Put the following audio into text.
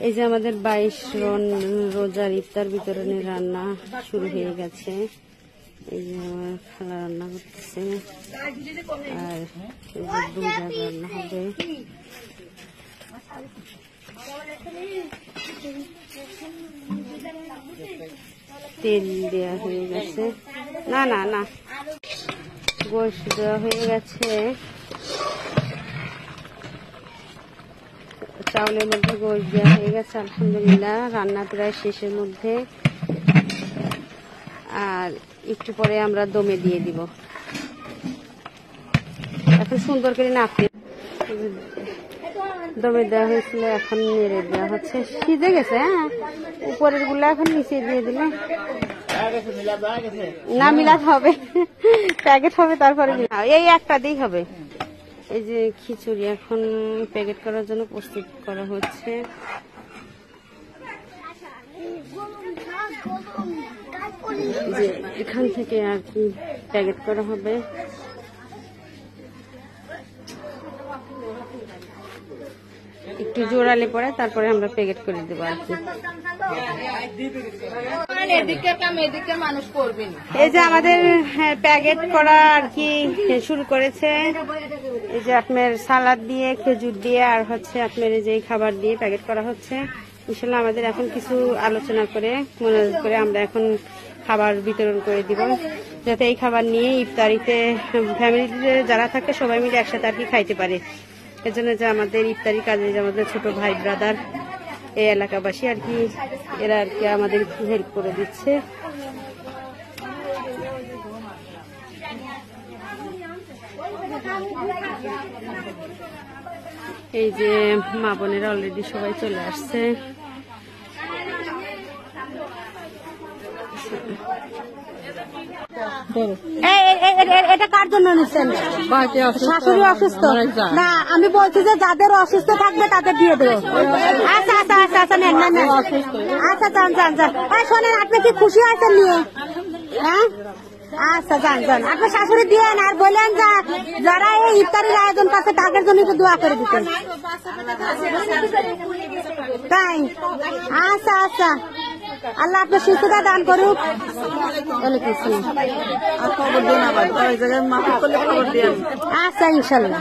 এই যে আমাদের 22 রোজার ইফতার বিতরণের রান্না শুরু হয়ে গেছে। এই যে আমার খালা রান্না করতেছে, আর এই যে দুজার রান্না হবে। তেল দেওয়া হয়ে গেছে, না না না, গোশ দেওয়া হয়ে গেছে, চাউলের মধ্যে গোশ দেওয়া হয়ে গেছে। আলহামদুলিল্লাহ, রান্না প্রায় শেষের মধ্যে। আর একটু পরে আমরা দমে দিয়ে দিব। এখন সুন্দর করে নাড়তে দমে দেওয়া হয়েছিল, এখন নেড়ে দেওয়া হচ্ছে। সিজে গেছে, হ্যাঁ, উপরের গুলা এখন নিচে দিয়ে দিলে না মিলাত হবে, প্যাকেট হবে, তারপরে এই একটা দিই হবে। এই যে খিচুড়ি এখন প্যাকেট করার জন্য প্রস্তুত করা হচ্ছে। যে এখান থেকে আর কি প্যাকেট করা হবে। একটু জোড়ালে পরে তারপরে আমরা প্যাকেট করে দেবো আর কি। এই যে আমাদের প্যাকেট করা আর কি শুরু করেছে। এই যে আপনার সালাদ দিয়ে, খেজুর দিয়ে, আর হচ্ছে আপনার এই যে খাবার দিয়ে প্যাকেট করা হচ্ছে। ইনশাল্লাহ আমাদের এখন কিছু আলোচনা করে মনোযোগ করে আমরা এখন খাবার বিতরণ করে দিব, যাতে এই খাবার নিয়ে ইফতারিতে ফ্যামিলিতে যারা থাকে সবাই মিলে একসাথে আর কি খাইতে পারে। এজন্য যে আমাদের ইফতারি কাজে যে আমাদের ছোট ভাই ব্রাদার এই এলাকাবাসী আর কি, এরা আর কি আমাদের হেল্প করে দিচ্ছে। এই যে মা বোনেরা অলরেডি সবাই চলে আসছে। এটা কার জন্য নিচ্ছেন? শাশুড়ি অসুস্থ না, আমি বলছি যে যাদের অসুস্থ থাকবে তাদের দিয়ে দেবো। আচ্ছা আচ্ছা আচ্ছা আচ্ছা, নেন নেন নেন, আচ্ছা যান যান যান। শোনেন, আপনি কি খুশি আছেন নিয়ে? হ্যাঁ, আচ্ছা যান যান, আপনার শাশুড়ি দিয়েন, আর বললেন যারা এই ইফতারির আয়োজন করছে তাদের জন্য একটু দোয়া করে দিতেন। তাই, আচ্ছা আচ্ছা, আল্লাহ আপনার সুস্থতা দান করুক। আচ্ছা ইনশাল্লাহ।